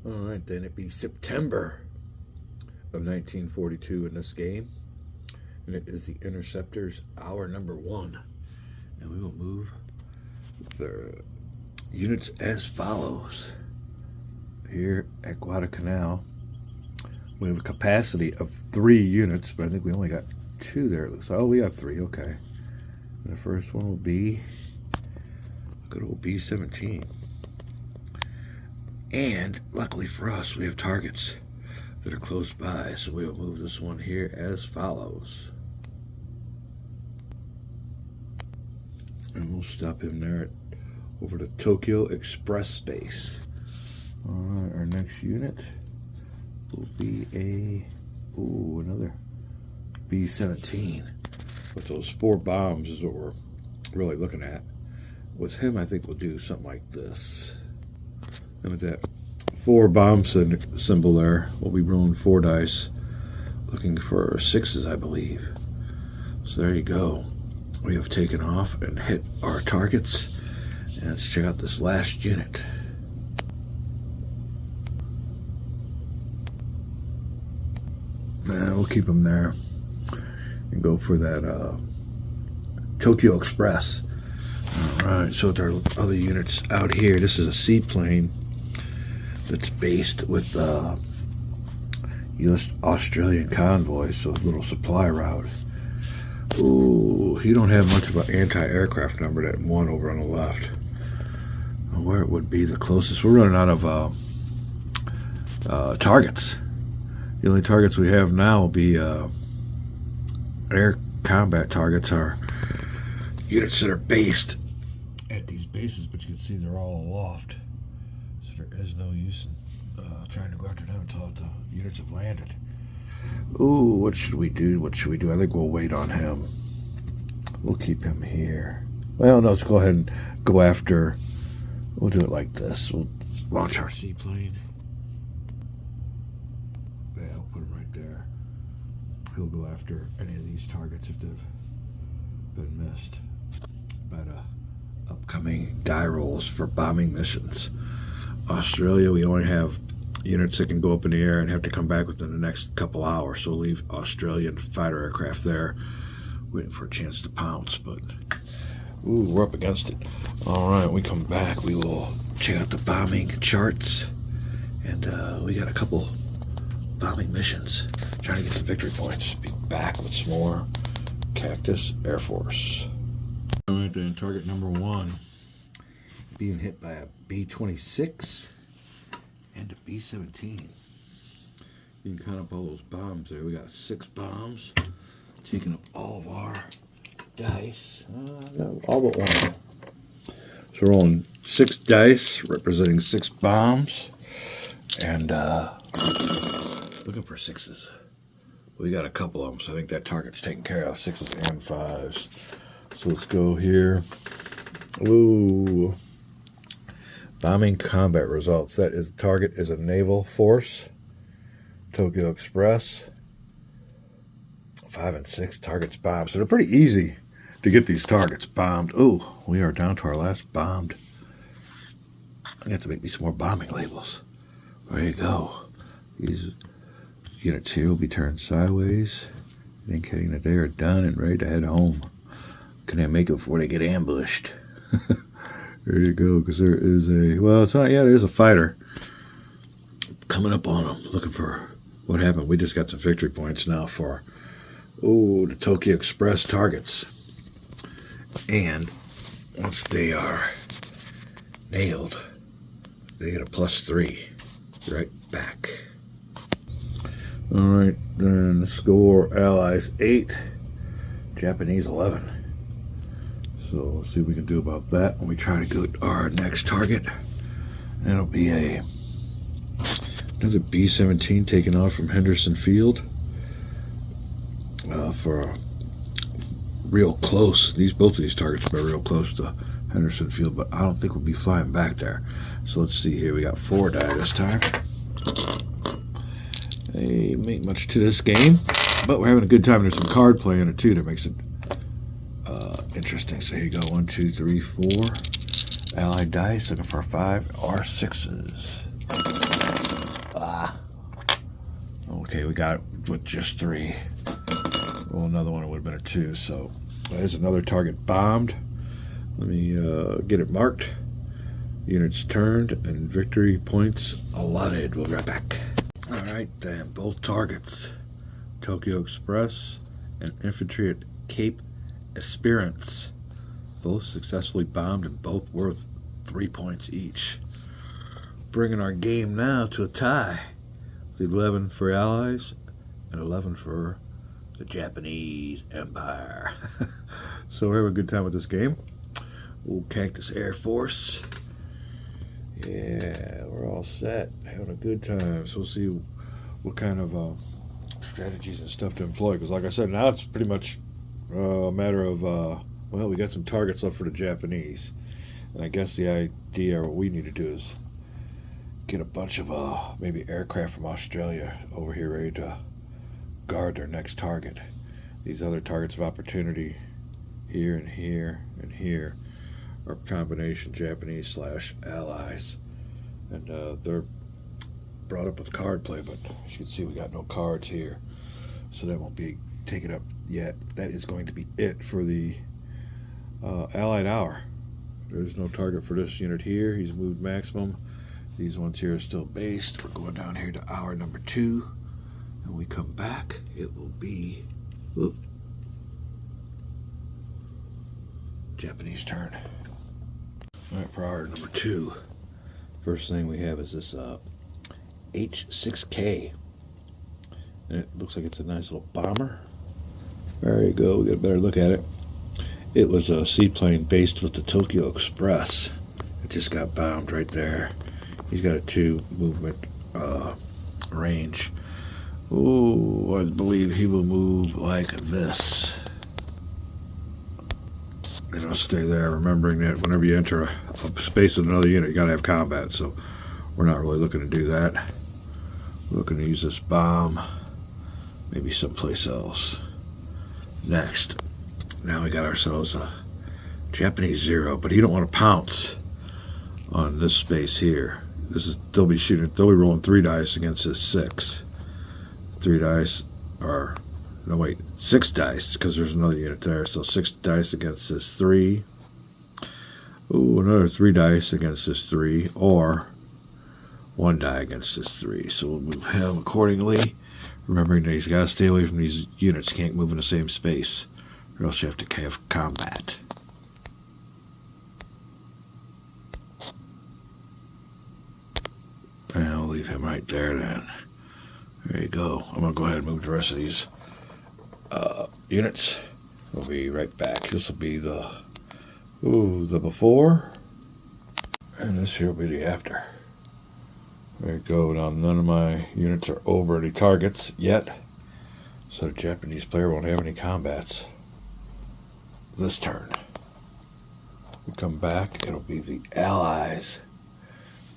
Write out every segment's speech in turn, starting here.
All right, then it'd be September of 1942 in this game. And it is the Interceptors, hour number 1. And we will move the units as follows. Here at Guadalcanal, we have a capacity of 3 units, but I think we only got 2 there. Oh, we have 3, okay. And the first one will be good old B-17. And luckily for us, we have targets that are close by, so we will move this one here as follows. And we'll stop him there over to Tokyo Express Space. All right, our next unit will be another B-17. With those 4 bombs is what we're really looking at. With him, I think we'll do something like this. And with that 4 bomb symbol there, we'll be rolling 4 dice, looking for 6s, I believe. So there you go. We have taken off and hit our targets. And let's check out this last unit. Nah, we'll keep them there and go for that Tokyo Express. All right, so with our other units out here, this is a seaplane that's based with U.S. Australian convoys, so a little supply route. Ooh, he don't have much of an anti-aircraft number, that one over on the left. Where it would be the closest. We're running out of targets. The only targets we have now will be air combat targets, are units that are based at these bases, but you can see they're all aloft. So there is no use in trying to go after them until the units have landed. Ooh, what should we do? What should we do? I think we'll wait on him. We'll keep him here. Well, no, let's go ahead and go after. We'll do it like this. We'll launch our seaplane. Yeah, we'll put him right there. He'll go after any of these targets if they've been missed by the upcoming die rolls for bombing missions. Australia, we only have units that can go up in the air and have to come back within the next couple hours, so we'll leave Australian fighter aircraft there waiting for a chance to pounce. But ooh, we're up against it. All right, when we come back, we will check out the bombing charts, and we got a couple bombing missions, trying to get some victory points. Be back with some more Cactus Air Force. All right, then, target number 1 being hit by a B-26 and a B-17. You can count up all those bombs there. We got 6 bombs, taking up all of our dice. No, all but 1. So we're rolling 6 dice, representing 6 bombs, and looking for 6s. We got a couple of them, so I think that target's taken care of. 6s and 5s. So let's go here. Ooh. Bombing combat results. That is, the target is a naval force. Tokyo Express. 5 and 6 targets bombed. So they're pretty easy to get these targets bombed. Ooh, we are down to our last bombed. I have to make me some more bombing labels. There you go. These units here will be turned sideways, indicating that they are done and ready to head home. Can they make it before they get ambushed? There you go, because there is a, well, it's not, yeah, there's a fighter coming up on them, looking for what happened. We just got some victory points now for, oh, the Tokyo Express targets. And once they are nailed, they get a +3 right back. All right, then the score, Allies 8, Japanese 11. So let's see what we can do about that when we try to go to our next target. And it'll be another B-17 taken off from Henderson Field for a real close. Both of these targets are real close to Henderson Field, but I don't think we'll be flying back there. So let's see here. We got 4 die this time. They make much to this game, but we're having a good time. There's some card play in it too that makes it interesting. So here you go. 1, 2, 3, 4. Allied dice looking for 5 or 6s. Okay, we got it with just 3. Well, another one, it would have been a 2. So there's another target bombed. Let me get it marked. Units turned and victory points allotted. We'll be right back. All right, then both targets, Tokyo Express and infantry at Cape Esperance, both successfully bombed and both worth 3 points each. Bringing our game now to a tie, with 11 for Allies and 11 for the Japanese Empire. So we're having a good time with this game. Old Cactus Air Force. Yeah, we're all set, having a good time. So we'll see what kind of strategies and stuff to employ. Because like I said, now it's pretty much a matter of, well, we got some targets left for the Japanese. And I guess the idea, or what we need to do is get a bunch of maybe aircraft from Australia over here ready to guard their next target. These other targets of opportunity here and here and here are combination Japanese / allies, and they're brought up with card play, but as you can see, we got no cards here, so that won't be taken up yet. That is going to be it for the Allied hour. There's no target for this unit here. He's moved maximum. These ones here are still based. We're going down here to hour number 2. When we come back, it will be Japanese turn. All right, for hour number 2, first thing we have is this H-6K. And it looks like it's a nice little bomber. There you go, we get a better look at it. It was a seaplane based with the Tokyo Express. It just got bombed right there. He's got a 2 movement range. Oh, I believe he will move like this. And I'll stay there, remembering that whenever you enter a space with another unit, you gotta have combat. So we're not really looking to do that. We're looking to use this bomb maybe someplace else. Next, now we got ourselves a Japanese 0, but he don't want to pounce on this space here. This is, they'll be rolling 3 dice against this 6. 3 dice are, no wait, 6 dice, because there's another unit there. So 6 dice against this 3. Ooh, another 3 dice against this 3, or 1 die against this 3. So we'll move him accordingly, remembering that he's got to stay away from these units. Can't move in the same space, or else you have to have combat. And I'll leave him right there then. There you go. I'm going to go ahead and move the rest of these units. We'll be right back. This will be the before, and this here will be the after. There you go. Now none of my units are over any targets yet, so the Japanese player won't have any combats this turn. We come back, it'll be the Allies.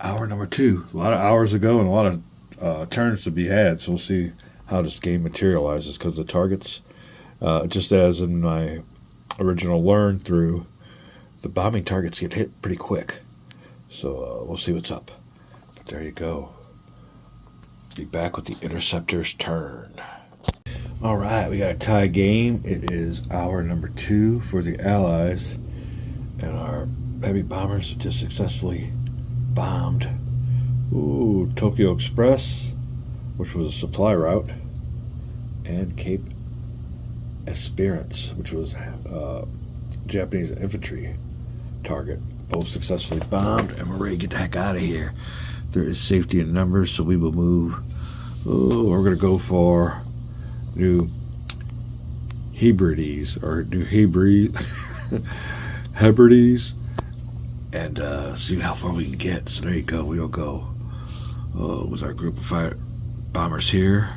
Hour number 2. A lot of hours ago and a lot of turns to be had, so we'll see how this game materializes, because the targets, just as in my original learn through, the bombing targets get hit pretty quick. So we'll see what's up. But there you go. Be back with the interceptor's turn. All right, we got a tie game. It is hour number 2 for the Allies, and our heavy bombers have just successfully bombed Tokyo Express, which was a supply route, and Cape Esperance, which was Japanese infantry target. Both successfully bombed, and we're ready to get the heck out of here. There is safety in numbers, so we will move. We're going to go for New Hebrides, or New Hebrides, and see how far we can get. So there you go. We'll go with our group of fire bombers here.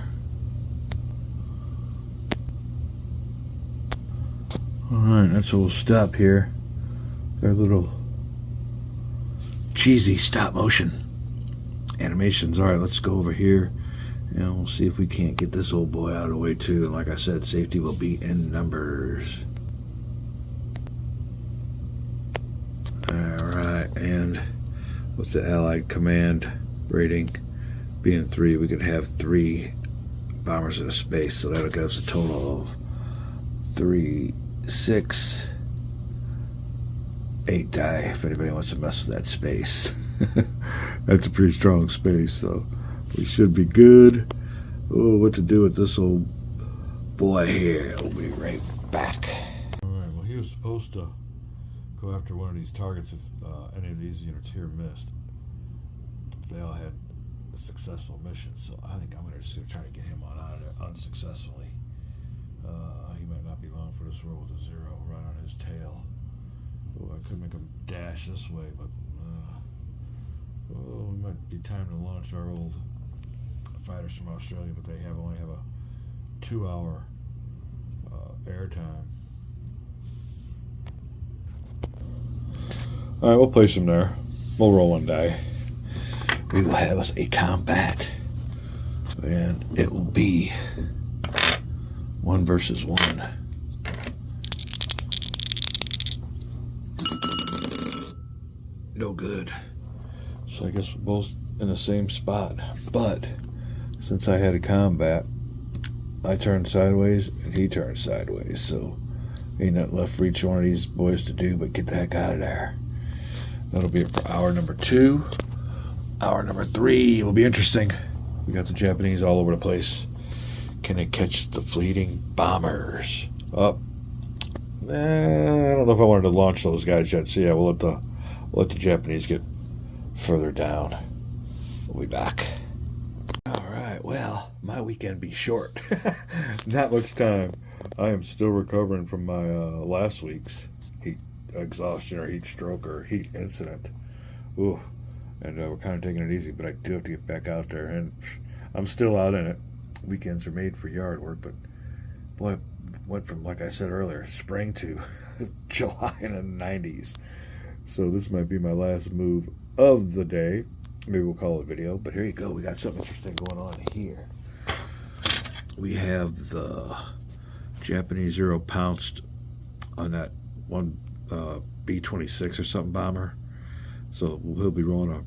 Alright, that's where we'll stop here. Their little cheesy stop motion animations. Alright, let's go over here and we'll see if we can't get this old boy out of the way too. And like I said, safety will be in numbers. Alright, and with the Allied command rating being 3, we could have 3 bombers into space. So that'll give us a total of 3, 6, 8 die if anybody wants to mess with that space. That's a pretty strong space, so we should be good. Oh, what to do with this old boy here? We'll be right back. Alright, well, he was supposed to go after one of these targets if any of these units here missed. They all had a successful mission, so I think I'm just going to try to get him on out of there unsuccessfully. He might not be long for this world with a 0 right on his tail. Oh, I could make him dash this way, but it might be time to launch our old fighters from Australia, but they only have a 2-hour air time. Alright, we'll place him there. We'll roll 1 die. We will have us a combat, and it will be 1 versus 1. No good. So I guess we're both in the same spot. But since I had a combat, I turned sideways and he turned sideways. So ain't nothing left for each one of these boys to do but get the heck out of there. That'll be it for hour number 2. Hour number 3 will be interesting. We got the Japanese all over the place. Can they catch the fleeting bombers? Up. I don't know if I wanted to launch those guys yet. So yeah, we'll let the Japanese get further down. We'll be back. Alright, well, my weekend be short. Not much time. I am still recovering from my last week's heat exhaustion or heat stroke or heat incident. Ooh. And we're kind of taking it easy, but I do have to get back out there, and I'm still out in it. Weekends are made for yard work, but boy, it went from, like I said earlier, spring to July in the 90s. So this might be my last move of the day. Maybe we'll call it a video, but here you go. We got something interesting going on here. We have the Japanese Zero pounced on that one B-26 or something bomber. So he'll be rolling a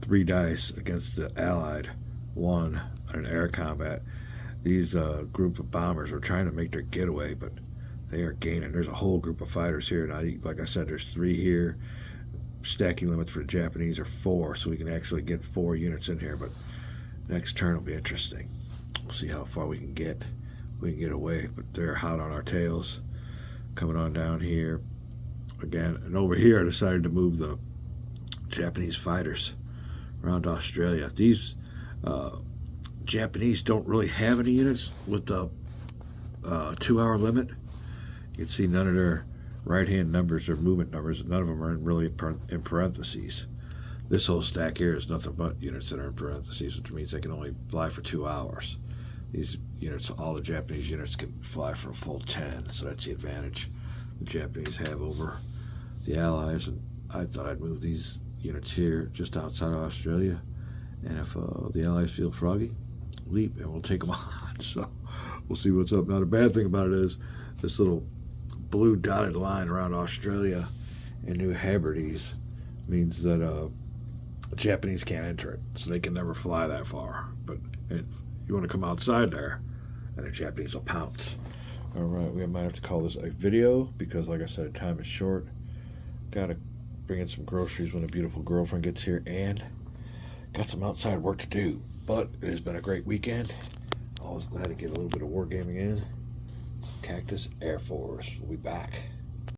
3 dice against the Allied 1 on an air combat. These group of bombers are trying to make their getaway, but they are gaining. There's a whole group of fighters here. Now, like I said, there's 3 here. Stacking limits for the Japanese are 4, so we can actually get 4 units in here. But next turn will be interesting. We'll see how far we can get. We can get away, but they're hot on our tails. Coming on down here again, and over here I decided to move the Japanese fighters around Australia. These Japanese don't really have any units with the 2-hour limit. You can see none of their right-hand numbers or movement numbers. None of them are really in parentheses. This whole stack here is nothing but units that are in parentheses, which means they can only fly for 2 hours. These units, all the Japanese units, can fly for a full 10, so that's the advantage the Japanese have over the Allies. And I thought I'd move these units here just outside of Australia, and if the Allies feel froggy, leap and we'll take them on. So we'll see what's up. Now the bad thing about it is this little blue dotted line around Australia and New Hebrides means that the Japanese can't enter it, so they can never fly that far. But if you want to come outside there, and the Japanese will pounce. All right, we might have to call this a video because, like I said, time is short. Gotta bring in some groceries when a beautiful girlfriend gets here, and got some outside work to do. But it has been a great weekend. Always glad to get a little bit of wargaming in. Cactus Air Force. We'll be back.